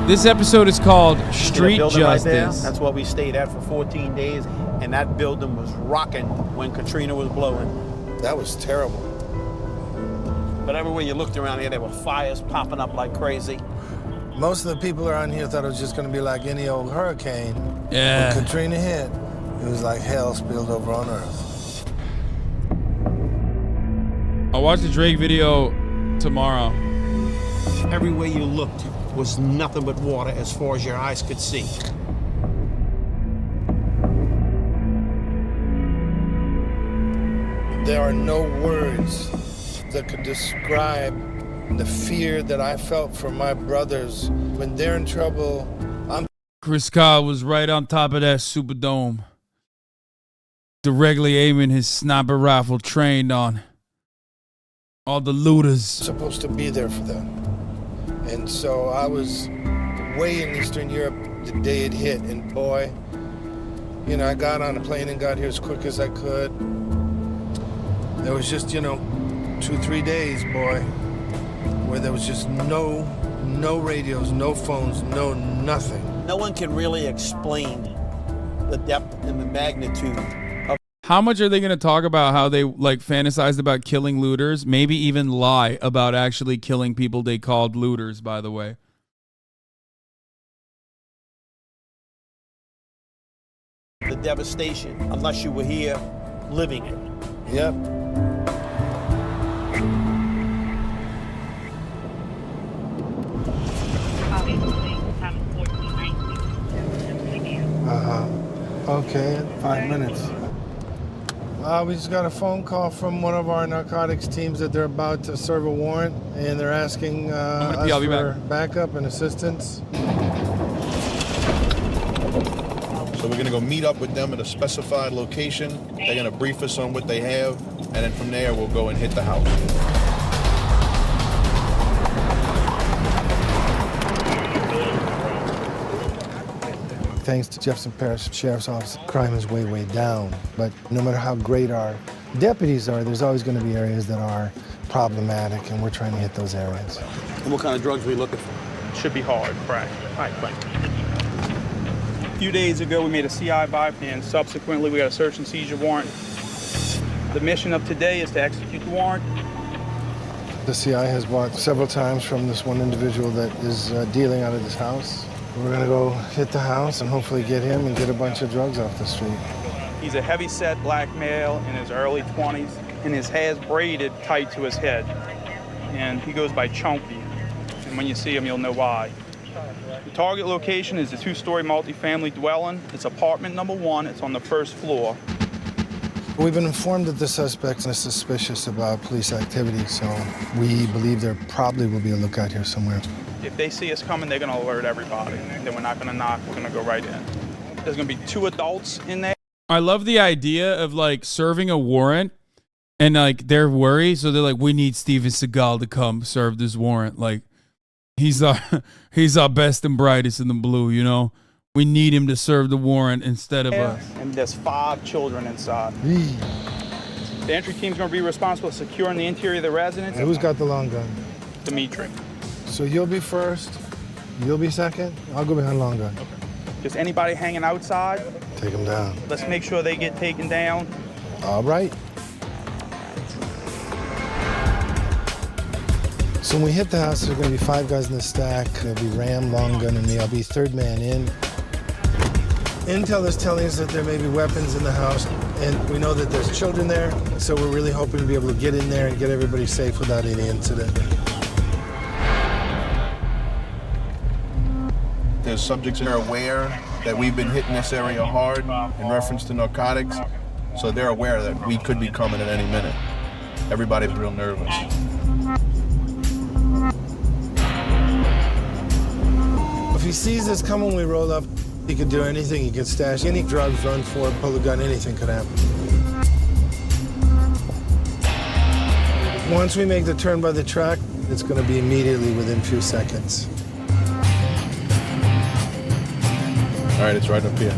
This episode is called Street building right there, Justice. that's what we stayed at for 14 days, and that building was rocking when Katrina was blowing. That was terrible. But everywhere you looked around here, there were fires popping up like crazy. Most of the people around here thought it was just going to be like any old hurricane. Yeah. When Katrina hit, it was like hell spilled over on Earth. I'll watch the Drake video tomorrow. Everywhere you looked was nothing but water as far as your eyes could see. There are no words that could describe the fear that I felt for my brothers. When they're in trouble, Chris Kyle was right on top of that Superdome, directly aiming his sniper rifle trained on all the looters. supposed to be there for them. And so I was way in Eastern Europe the day it hit, and boy, you know, I got on a plane and got here as quick as I could. There was just, 2-3 days, boy, where there was just no radios, no phones, no nothing. No one can really explain the depth and the magnitude of. How much are they going to talk about how they fantasized about killing looters? Maybe even lie about actually killing people they called looters, by the way. The devastation, unless you were here living it. Yep. Okay, 5 minutes. We just got a phone call from one of our narcotics teams that they're about to serve a warrant, and they're asking us for backup and assistance. So we're gonna go meet up with them at a specified location. They're gonna brief us on what they have, and then from there we'll go and hit the house. Thanks to Jefferson Parish Sheriff's Office, crime is way, way down. But no matter how great our deputies are, there's always going to be areas that are problematic, and we're trying to hit those areas. And what kind of drugs are we looking for? Should be hard, crack. A few days ago, we made a CI buy, and subsequently, we got a search and seizure warrant. The mission of today is to execute the warrant. The CI has bought several times from this one individual that is dealing out of this house. We're gonna go hit the house and hopefully get him and get a bunch of drugs off the street. He's a heavy-set black male in his early 20s, and his hair's braided tight to his head. And he goes by Chunky, and when you see him, you'll know why. The target location is a 2-story multifamily dwelling. It's apartment number 1. It's on the first floor. We've been informed that the suspect is suspicious about police activity, so we believe there probably will be a lookout here somewhere. If they see us coming, they're gonna alert everybody. Then we're not gonna knock, we're gonna go right in. There's gonna be 2 adults in there. I love the idea of serving a warrant and they're worried. So they're like, we need Steven Seagal to come serve this warrant. He's our best and brightest in the blue, We need him to serve the warrant instead of us. And there's 5 children inside. The entry team's gonna be responsible for securing the interior of the residence. Who's got the long gun? Dimitri. So you'll be first, you'll be second, I'll go behind long gun. Okay. Just anybody hanging outside, Take him down. let's make sure they get taken down. All right. So when we hit the house, there's gonna be 5 guys in the stack. There'll be Ram, long gun, and me. I'll be third man in. Intel is telling us that there may be weapons in the house, and we know that there's children there, so we're really hoping to be able to get in there and get everybody safe without any incident. There's subjects that are aware that we've been hitting this area hard in reference to narcotics, so they're aware that we could be coming at any minute. Everybody's real nervous. If he sees us coming when we roll up, he could do anything. He could stash any drugs, run for it, pull a gun, anything could happen. Once we make the turn by the truck, it's going to be immediately within a few seconds. All right, it's right up here.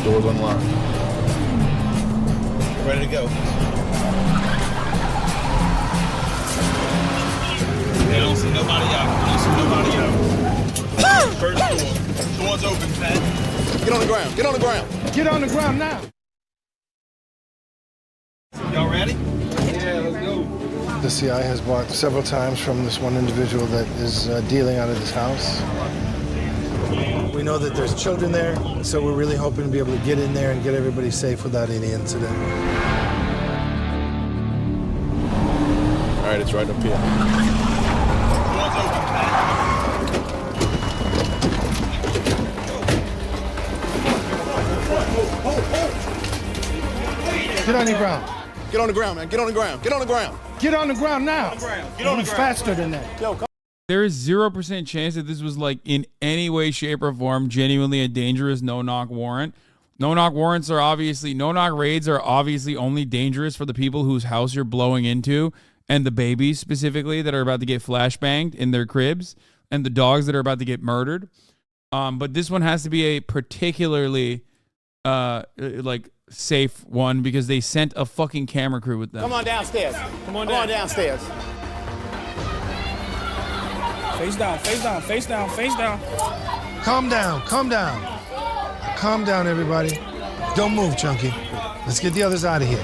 Door's unlocked. Ready to go. They don't see nobody out. They don't see nobody out. Doors open, Ted. Get on the ground. Get on the ground. Get on the ground now. Y'all ready? The CI has bought several times from this one individual that is dealing out of this house. We know that there's children there, so we're really hoping to be able to get in there and get everybody safe without any incident. All right, it's right up here. Doors open, Get on the ground. Get on the ground, man. Get on the ground. Get on the ground. Get on the ground now. Get on the ground. Faster than that. Yo, come. There is 0% chance that this was like in any way, shape, or form genuinely a dangerous no-knock warrant. No-knock warrants are obviously, no-knock raids are obviously only dangerous for the people whose house you're blowing into, and the babies specifically that are about to get flashbanged in their cribs, and the dogs that are about to get murdered. But this one has to be a particularly like safe one because they sent a fucking camera crew with them. Come on downstairs. Come on downstairs. Face down, face down, face down, face down. Calm down, calm down. Calm down, everybody. Don't move, Chunky. Let's get the others out of here.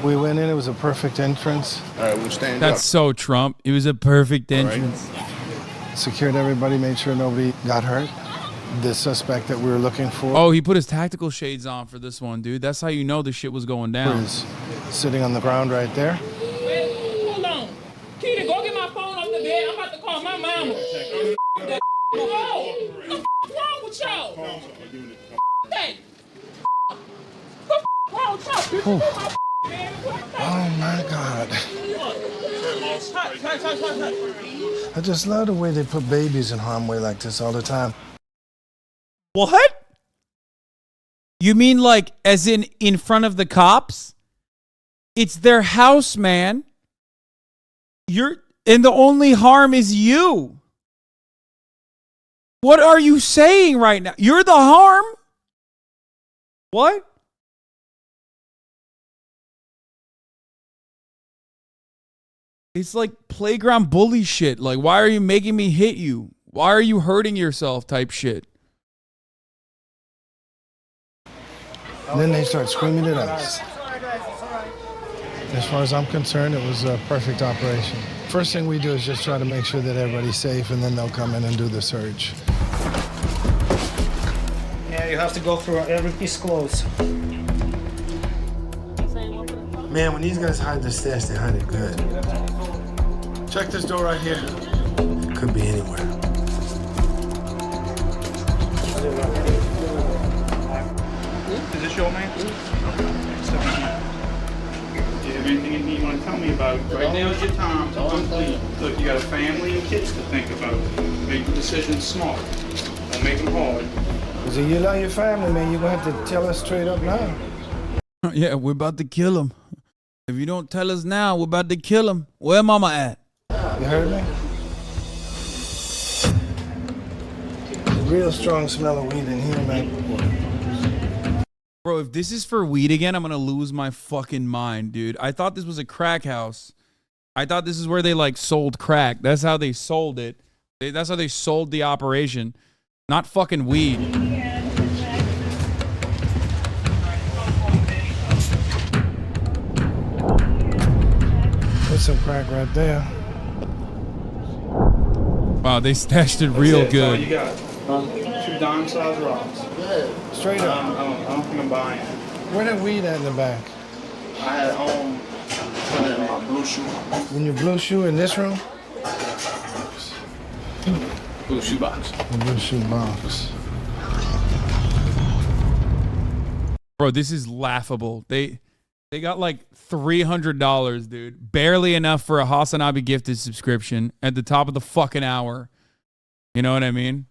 We went in, it was a perfect entrance. All right, we'll stand That's so Trump. It was a perfect entrance. Secured everybody, made sure nobody got hurt. The suspect that we were looking for Oh, he put his tactical shades on for this one, dude. That's how you know the shit was going down. is sitting on the ground right there. Hold on. Keita, go get my phone off the bed. I'm about to call my mama. What the wrong with y'all? Hey. What wrong with y'all? Oh my God. I just love the way they put babies in harm's way like this all the time. What? You mean like as in front of the cops? It's their house, man. And the only harm is you. What are you saying right now? You're the harm? What? It's like playground bully shit. Like, why are you making me hit you? Why are you hurting yourself type shit? And then they start screaming at us. As far as I'm concerned, it was a perfect operation. First thing we do is just try to make sure that everybody's safe, and then they'll come in and do the search. Yeah, you have to go through every piece close. Man, when these guys hide the stash, they hide it good. Check this door right here. Could be anywhere. Is this your man? Do you have anything you want to tell me about? Right now is your time to complete. Look, you got a family and kids to think about. Make the decisions smart. Don't make them hard. So you love your family, man. You're going to have to tell us straight up now. Yeah, we're about to kill him. If you don't tell us now, we're about to kill him. Where mama at? You heard me? Real strong smell of weed in here, man. Bro, if this is for weed again, I'm going to lose my fucking mind, dude. I thought this was a crack house. I thought this is where they, like, sold crack. That's how they sold it. That's how they sold the operation. Not fucking weed. There's some crack right there. Wow, they stashed it real That's all you good. got. 2 dime-sized rocks. Straight up. I don't think I'm buying it. Where that weed at in the back? I had a blue shoe. In your blue shoe in this room? Blue shoe box. The blue shoe box. Bro, this is laughable. They got like $300, dude. Barely enough for a Hasanabi gifted subscription at the top of the fucking hour. You know what I mean?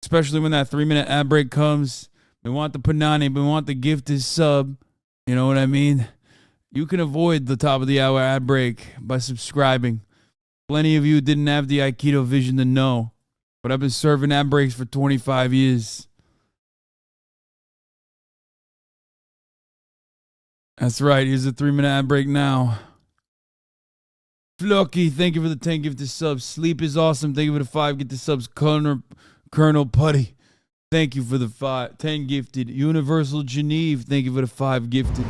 Especially when that 3-minute ad break comes. We want the panani, we want the gifted sub. You know what I mean? You can avoid the top of the hour ad break by subscribing. Plenty of you didn't have the aikido vision to know, but I've been serving ad breaks for 25 years. That's right. Here's a 3-minute ad break now. Flucky, thank you for the 10 gifted subs. Sleep is awesome. Thank you for the 5 gifted subs. Colonel Putty, thank you for the 10 gifted. Universal Geneve, thank you for the 5 gifted.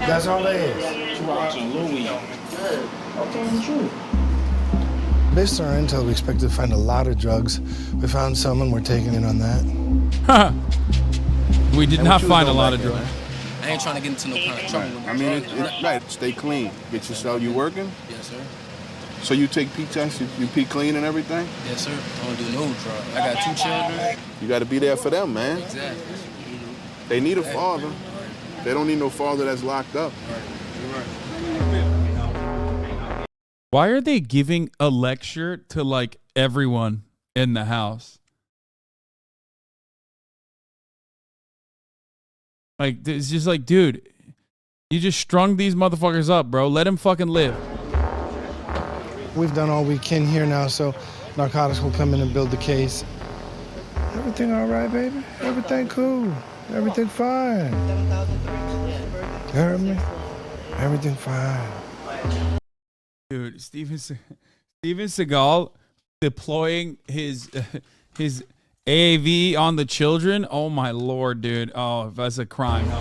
That's all there is. Based on our intel, we expected to find a lot of drugs. We found some and we're taking it on that. We did not find a lot of drugs. I ain't trying to get into no kind of trouble. I mean, it's right. Stay clean. Get yourself. You working? Yes, sir. So you take pee tests? You pee clean and everything? Yes, sir. I don't do no drug. I got 2 children. You got to be there for them, man. Exactly. They need a father. They don't need no father that's locked up. Why are they giving a lecture to like everyone in the house? Like, it's just like, dude, you just strung these motherfuckers up, bro. Let them fucking live. We've done all we can here now, so narcotics will come in and build the case. Everything all right, baby? Everything cool. Everything fine. You heard me? Everything fine. Dude, Steven Seagal deploying his AAV on the children. Oh my lord, dude. Oh, that's a crime.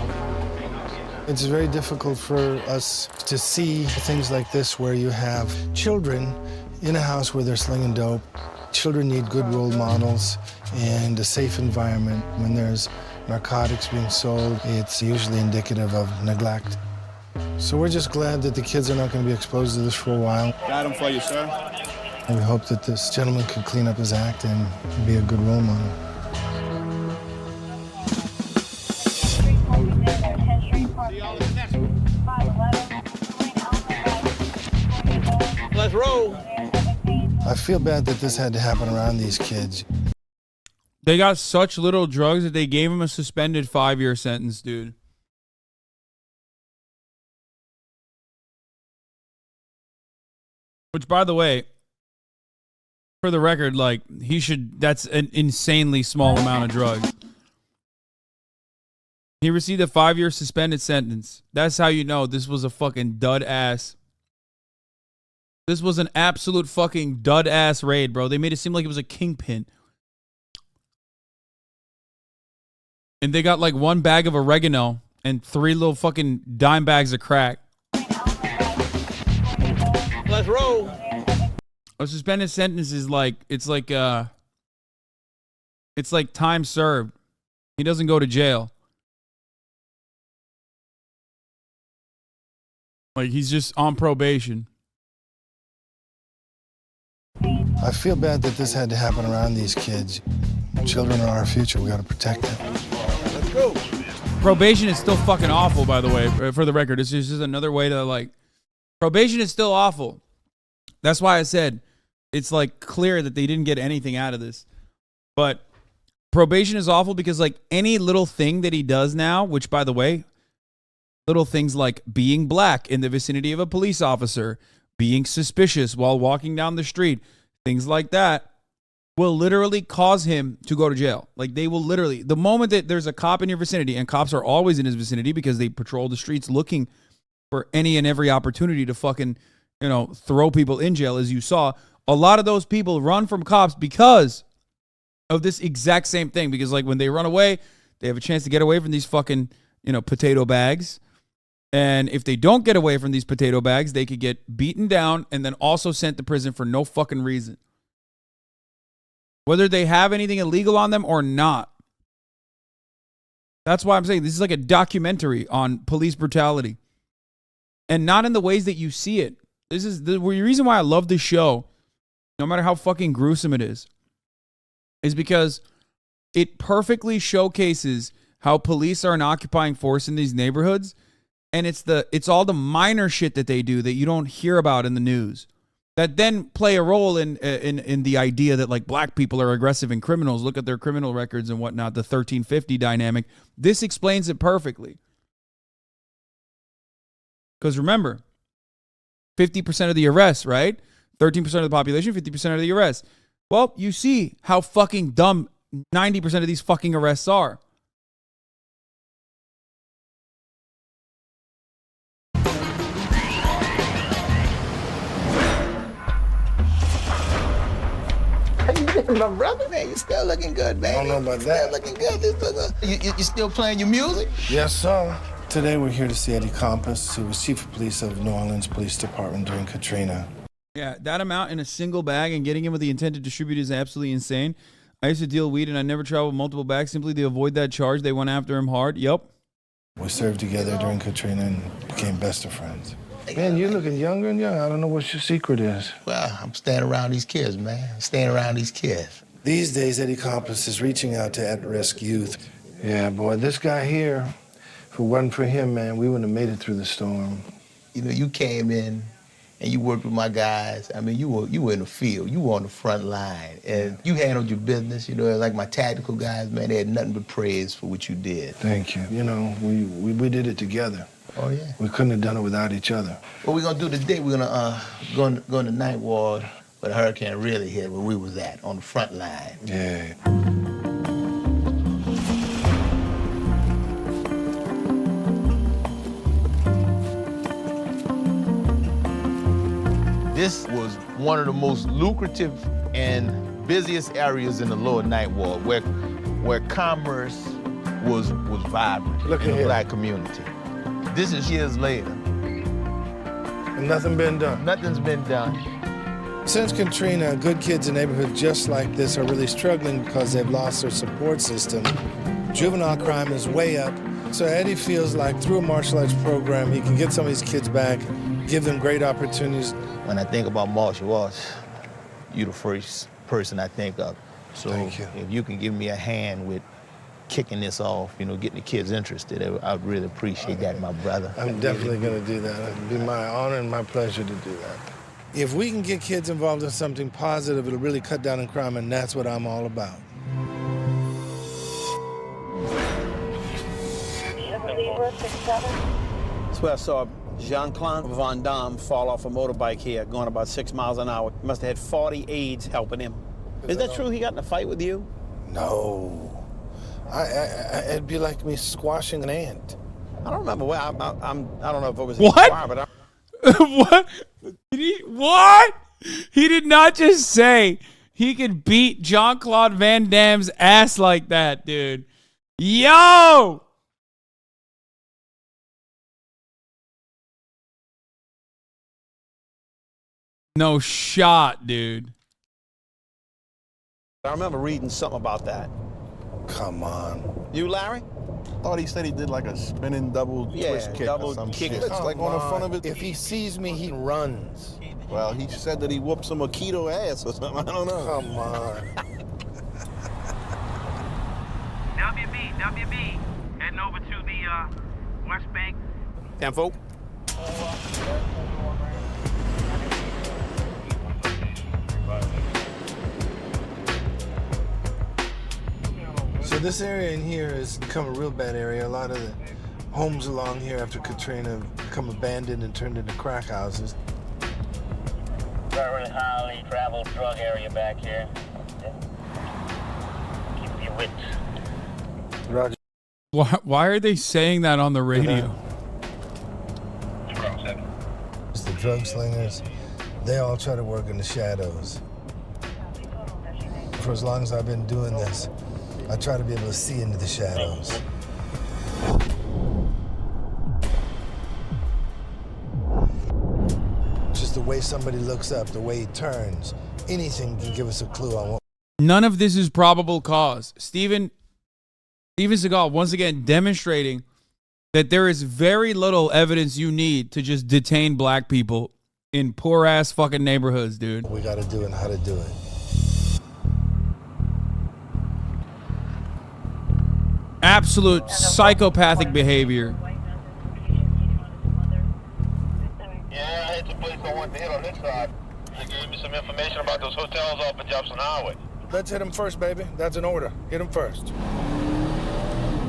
It's very difficult for us to see things like this where you have children in a house where they're slinging dope. Children need good role models and a safe environment. When there's narcotics being sold, it's usually indicative of neglect. So we're just glad that the kids are not going to be exposed to this for a while. Got him for you, sir. And we hope that this gentleman can clean up his act and be a good role model. Let's roll. I feel bad that this had to happen around these kids. They got such little drugs that they gave him a suspended 5-year sentence, dude. Which, by the way, for the record, like, that's an insanely small amount of drugs. He received a 5-year suspended sentence. That's how you know this was a fucking dud ass. This was an absolute fucking dud ass raid, bro. They made it seem like it was a kingpin. And they got like 1 bag of oregano and 3 little fucking dime bags of crack. Let's roll. A suspended sentence is like, it's like time served. He doesn't go to jail. Like, he's just on probation. I feel bad that this had to happen around these kids. Children are our future. We got to protect them. Let's go. Probation is still fucking awful, by the way, for the record. It's just another way to, like, probation is still awful. That's why I said it's, like, clear that they didn't get anything out of this. But probation is awful because, like, any little thing that he does now, which, by the way, little things like being black in the vicinity of a police officer, being suspicious while walking down the street, things like that, will literally cause him to go to jail. Like, they will literally, the moment that there's a cop in your vicinity, and cops are always in his vicinity because they patrol the streets looking for any and every opportunity to fucking, you know, throw people in jail, as you saw. A lot of those people run from cops because of this exact same thing. Because, like, when they run away, they have a chance to get away from these fucking, you know, potato bags. And if they don't get away from these potato bags, they could get beaten down and then also sent to prison for no fucking reason. Whether they have anything illegal on them or not. That's why I'm saying this is like a documentary on police brutality. And not in the ways that you see it. This is the reason why I love this show, no matter how fucking gruesome it is because it perfectly showcases how police are an occupying force in these neighborhoods. And it's all the minor shit that they do that you don't hear about in the news that then play a role in the idea that, like, black people are aggressive and criminals. Look at their criminal records and whatnot, the 1350 dynamic. This explains it perfectly. Because remember, 50% of the arrests, right? 13% of the population, 50% of the arrests. Well, you see how fucking dumb 90% of these fucking arrests are. My brother, man, you still looking good, baby. I don't know about that. Still looking good. You still playing your music? Yes, sir. Today we're here to see Eddie Compass, who was chief of police of New Orleans Police Department during Katrina. Yeah, that amount in a single bag and getting him with the intent to distribute is absolutely insane. I used to deal weed and I never traveled multiple bags simply to avoid that charge. They went after him hard. Yep. We served together during Katrina and became best of friends. Man, you're looking younger and younger. I don't know what your secret is. Well, I'm staying around these kids, man. I'm staying around these kids. These days, Eddie Compass is reaching out to at-risk youth. Yeah, boy, this guy here, if it wasn't for him, man, we wouldn't have made it through the storm. You know, you came in and you worked with my guys. I mean, you were in the field. You were on the front line. And you handled your business. You know, like my tactical guys, man, they had nothing but praise for what you did. Thank you. You know, we did it together. Oh, yeah. We couldn't have done it without each other. What we're going to do today, we're going to go in the night ward where the hurricane really hit, where we was at, on the front line. Yeah. This was one of the most lucrative and busiest areas in the lower ninth ward, where commerce was vibrant in the black community. This is years later. And nothing been done. Nothing's been done. Since Katrina, good kids in neighborhoods just like this are really struggling because they've lost their support system. Juvenile crime is way up. So Eddie feels like through a martial arts program, he can get some of these kids back, give them great opportunities. When I think about martial arts, you're the first person I think of. So Thank you. If you can give me a hand with kicking this off, you know, getting the kids interested, I'd really appreciate that, my brother. I'm definitely going to do that. It'd be my honor and my pleasure to do that. If we can get kids involved in something positive, it'll really cut down on crime, and that's what I'm all about. That's where I saw Jean-Claude Van Damme fall off a motorbike here, going about 6 miles an hour. Must have had 40 aides helping him. Is that true he got in a fight with you? No. It'd be like me squashing an ant. I don't remember where. I don't know if it was What? in the bar, but What? What? He did not just say he could beat Jean-Claude Van Damme's ass like that, dude. Yo! No shot, dude. I remember reading something about that. Come on. You, Larry? Thought he said he did like a spinning double twist kick double or some kick. shit. It's like on the front of it. If he sees me, he runs. Well, he said that he whooped some aikido ass or something. I don't know. Come on. WB, heading over to the West Bank. 10-4. So this area in here has become a real bad area. A lot of the homes along here after Katrina have become abandoned and turned into crack houses. Very highly traveled drug area back here. Keep your wits. Roger. Why are they saying that on the radio? It's the drug slingers. They all try to work in the shadows. For as long as I've been doing this, I try to be able to see into the shadows. Just the way somebody looks up, the way he turns, anything can give us a clue on what. None of this is probable cause. Steven Seagal once again demonstrating that there is very little evidence you need to just detain black people in poor ass fucking neighborhoods, dude. We got to do and how to do it. Absolute psychopathic behavior. Yeah, I hit the place I wanted to hit on this side. They gave me some information about those hotels off of Jefferson Highway. Let's hit him first, baby. That's an order. Hit him first.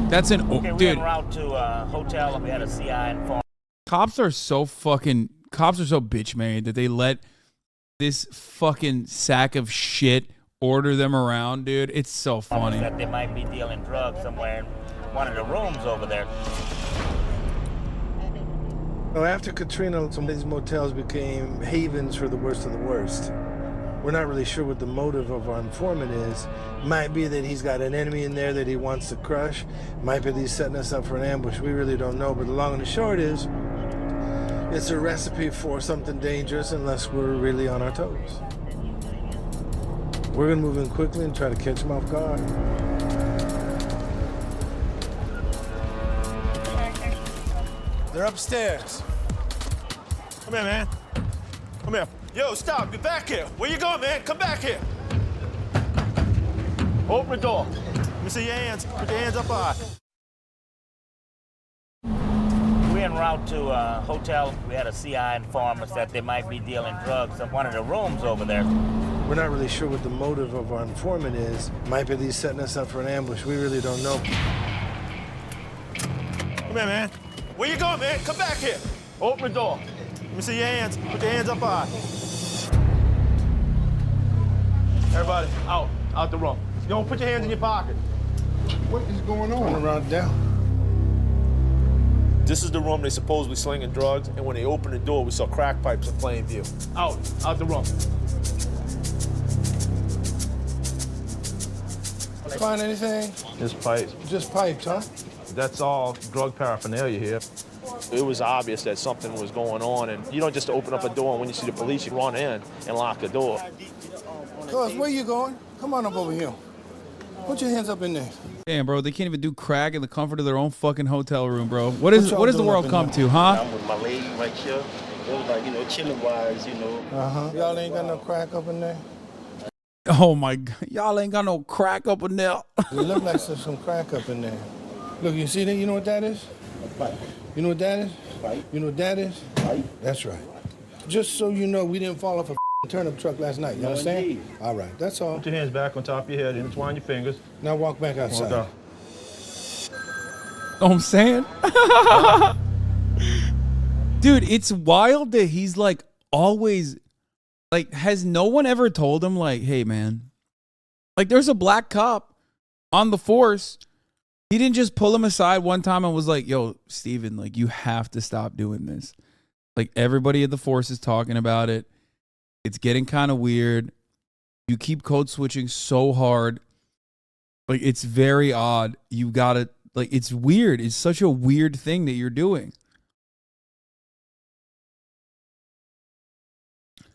That's an Okay, we're dude. en route to a hotel and we had a CI inform. Cops are so bitch made that they let this fucking sack of shit order them around, dude. It's so funny. That they might be dealing drugs somewhere in one of the rooms over there. Well, after Katrina, some of these motels became havens for the worst of the worst. We're not really sure what the motive of our informant is. Might be that he's got an enemy in there that he wants to crush. Might be that he's setting us up for an ambush. We really don't know. But the long and the short is, it's a recipe for something dangerous unless we're really on our toes. We're gonna move in quickly and try to catch him off guard. They're upstairs. Come here, man. Come here. Yo, stop. Get back here. Where you going, man? Come back here. Open the door. Let me see your hands. Put your hands up high. We're en route to a hotel. We had a CI inform us that they might be dealing drugs in one of the rooms over there. We're not really sure what the motive of our informant is. Might be that he's setting us up for an ambush. We really don't know. Come here, man. Where you going, man? Come back here. Open the door. Let me see your hands. Put your hands up high. Everybody, out. Out the room. Don't put your hands in your pocket. What is going on? Run around down. This is the room they supposedly slinging drugs, and when they opened the door, we saw crack pipes in plain view. Out the room. Find anything? Just pipes. Just pipes, huh? That's all drug paraphernalia here. It was obvious that something was going on, and you don't just open up a door, and when you see the police, you run in and lock the door. Cuz, where you going? Come on up over here. Put your hands up in there. Damn, bro, they can't even do crack in the comfort of their own fucking hotel room, bro. What does the world come to, huh? I'm with my lady right here. It was like, you know, chilling wise, you know. Y'all ain't got no crack up in there? Oh my God, y'all ain't got no crack up in there. It look like there's some crack up in there. Look, you see that? You know what that is? You know what that is? You know what that is? That's right. Just so you know, we didn't fall off a turnip truck last night. You understand? Indeed. All right, that's all. Put your hands back on top of your head, intertwine your fingers. Now walk back outside. Walk Know what I'm saying? Dude, it's wild that he's like always, like, has no one ever told him, like, hey, man, like, there's a black cop on the force. He didn't just pull him aside one time and was like, yo, Steven, like, you have to stop doing this. Like, everybody at the force is talking about it. It's getting kind of weird. You keep code switching so hard. Like, it's very odd. You got to, like, it's weird. It's such a weird thing that you're doing.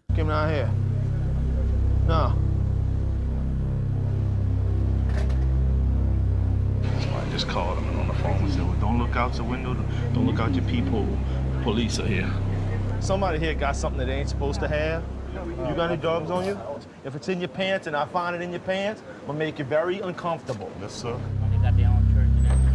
Get him out here. No. I just called him on the phone and said, well, don't look out the window. Don't look out your peephole. The police are here. Somebody here got something that they ain't supposed to have. You got any drugs on you? If it's in your pants and I find it in your pants, I'm gonna make you very uncomfortable. Yes, sir. They got their own church and everything.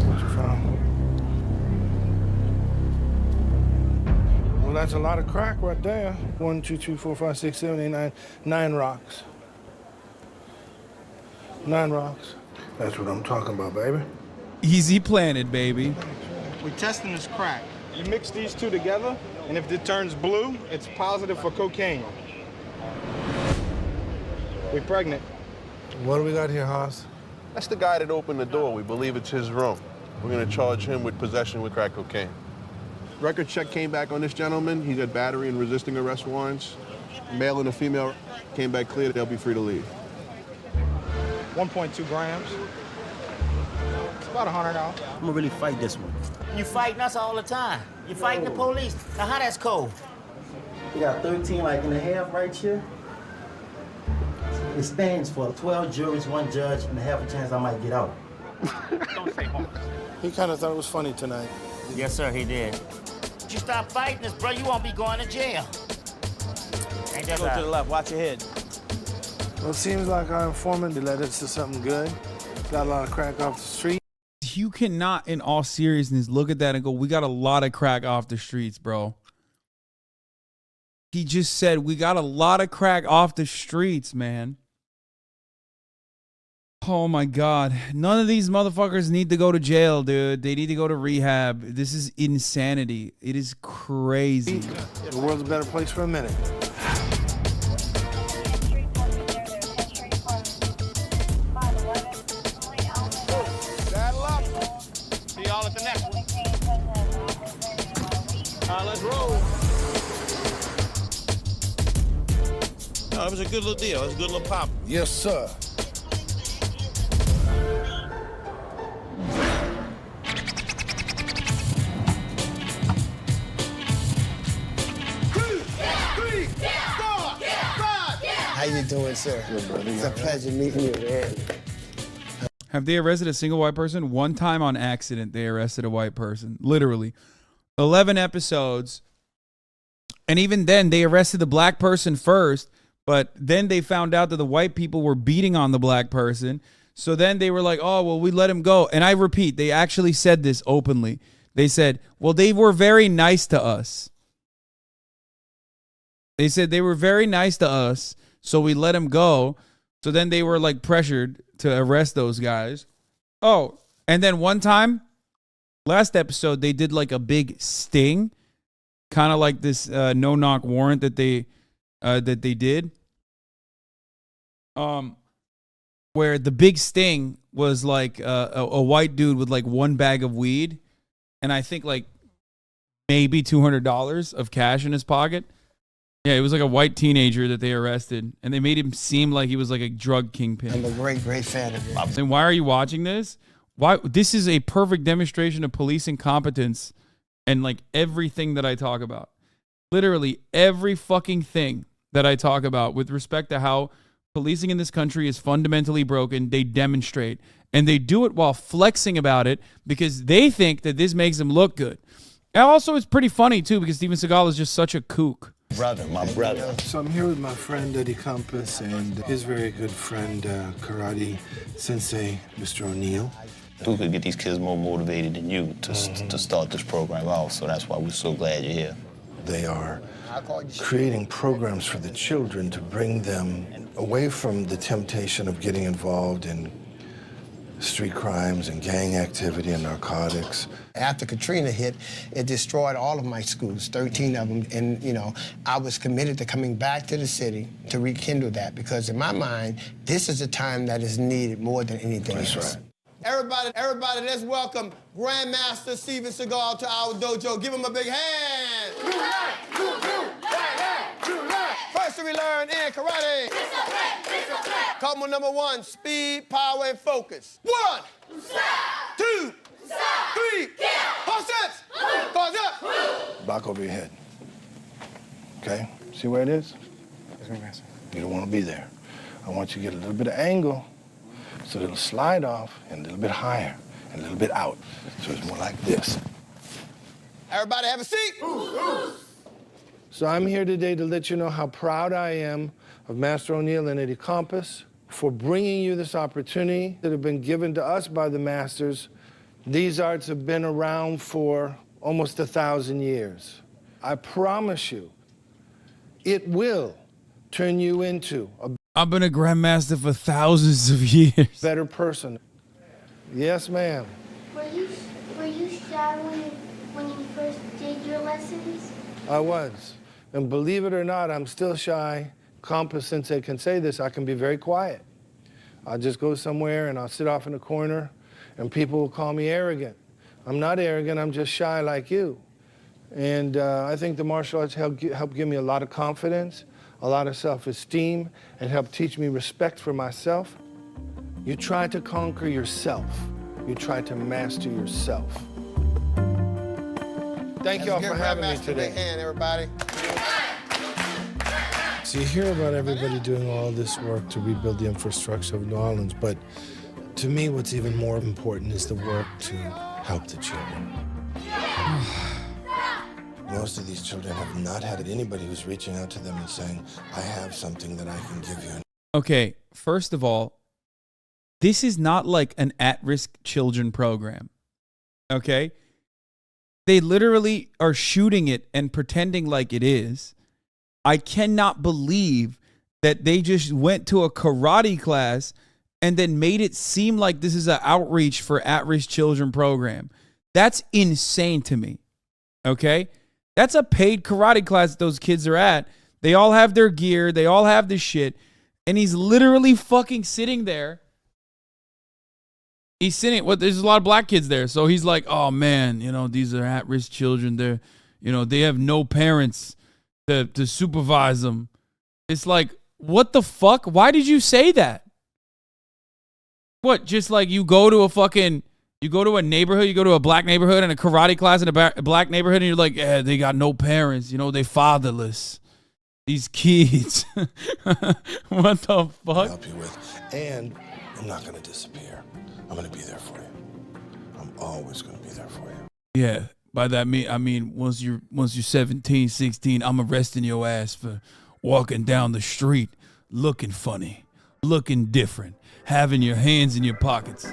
What you found? Well, that's a lot of crack right there. 1, 2, 3, 4, 5, 6, 7, 8, 9. 9 rocks. 9 rocks. That's what I'm talking about, baby. Easy planted, baby. We're testing this crack. You mix these two together, and if it turns blue, it's positive for cocaine. We're pregnant. What do we got here, Haas? That's the guy that opened the door. We believe it's his room. We're gonna charge him with possession with crack cocaine. Record check came back on this gentleman. He's got battery and resisting arrest warrants. Male and a female came back clear. They'll be free to leave. 1.2 grams. It's about $100. I'm gonna really fight this one. You fighting us all the time. You fighting the police. Now how that's cold? We got 13 like and a half right here. It stands for 12 juries, 1 judge, and a half a chance I might get out. Don't say more. He kind of thought it was funny tonight. Yes, sir, he did. You stop fighting us, bro, you won't be going to jail. Ain't that Go right? to the left. Watch your head. Well, it seems like our informant led us to something good. Got a lot of crack off the street. You cannot, in all seriousness, look at that and go, we got a lot of crack off the streets, bro. He just said, we got a lot of crack off the streets, man. Oh, my God. None of these motherfuckers need to go to jail, dude. They need to go to rehab. This is insanity. It is crazy. The world's a better place for a minute. Let's roll. No, it was a good little deal. It was a good little pop. Yes, sir. How you doing, sir? Good, buddy. It's a pleasure meeting you, man. Have they arrested a single white person? One time on accident, they arrested a white person. Literally. 11 episodes. And even then, they arrested the black person first. But then they found out that the white people were beating on the black person. So then they were like, oh, well, we let him go. And I repeat, they actually said this openly. They said, well, they were very nice to us. They said they were very nice to us, so we let him go. So then they were like pressured to arrest those guys. Oh, and then one time, last episode, they did like a big sting, kind of like this no-knock warrant that they did. Where the big sting was like a white dude with like one bag of weed, and I think like maybe $200 of cash in his pocket. Yeah, it was like a white teenager that they arrested, and they made him seem like he was like a drug kingpin. I'm a great fan of it. Then why are you watching this? Why? This is a perfect demonstration of police incompetence and like everything that I talk about. Literally every fucking thing that I talk about with respect to how policing in this country is fundamentally broken, they demonstrate. And they do it while flexing about it because they think that this makes them look good. And also, it's pretty funny, too, because Steven Seagal is just such a kook. My brother. So I'm here with my friend Eddie Compass and his very good friend, karate sensei, Mr. O'Neill. Who could get these kids more motivated than you to start this program off? So that's why we're so glad you're here. They are creating programs for the children to bring them away from the temptation of getting involved in street crimes and gang activity and narcotics. After Katrina hit, it destroyed all of my schools, 13 of them, and, you know, I was committed to coming back to the city to rekindle that because in my mind, this is a time that is needed more than anything else. That's right. Everybody, let's welcome Grandmaster Steven Seagal to our dojo. Give him a big hand. First we learn in karate. Couple number 1, speed, power, and focus. 1, 2, 3, 4 steps. Pause up. Back over your head. Okay? See where it is? You don't want to be there. I want you to get a little bit of angle so it'll slide off and a little bit higher and a little bit out. So it's more like this. Everybody have a seat. So I'm here today to let you know how proud I am of Master O'Neill and Eddie Compass for bringing you this opportunity that have been given to us by the masters. These arts have been around for almost 1,000 years. I promise you, it will turn you into a I've been a grandmaster for thousands of years. Better person. Yes, ma'am. Were you shy when you first did your lessons? I was. And believe it or not, I'm still shy. Compass Sensei can say this, I can be very quiet. I'll just go somewhere and I'll sit off in a corner and people will call me arrogant. I'm not arrogant, I'm just shy like you. And I think the martial arts help give me a lot of confidence, a lot of self-esteem, and help teach me respect for myself. You try to conquer yourself. You try to master yourself. Thank y'all for having me today. Big hand, everybody. So you hear about everybody doing all this work to rebuild the infrastructure of New Orleans, but to me, what's even more important is the work to help the children. Most of these children have not had anybody who's reaching out to them and saying, I have something that I can give you. Okay, first of all, this is not like an at-risk children program, okay? They literally are shooting it and pretending like it is. I cannot believe that they just went to a karate class and then made it seem like this is an outreach for at-risk children program. That's insane to me, okay? That's a paid karate class that those kids are at. They all have their gear. They all have this shit. And he's literally fucking sitting there. He's sitting, there's a lot of black kids there. So he's like, oh man, you know, these are at-risk children. They're, You know, they have no parents to supervise them. It's like, what the fuck? Why did you say that? What, just like you go to a neighborhood, you go to a black neighborhood and a karate class in a black neighborhood and you're like, yeah, they got no parents. You know, they fatherless. These kids. What the fuck? Help you with. And I'm not going to disappear. I'm going to be there for you. I'm always going to be there for you. Yeah. By that I mean once you're 17, 16, I'm arresting your ass for walking down the street looking funny, looking different, having your hands in your pockets,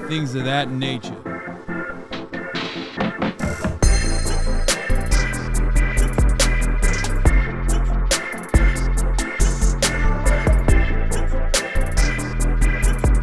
things of that nature.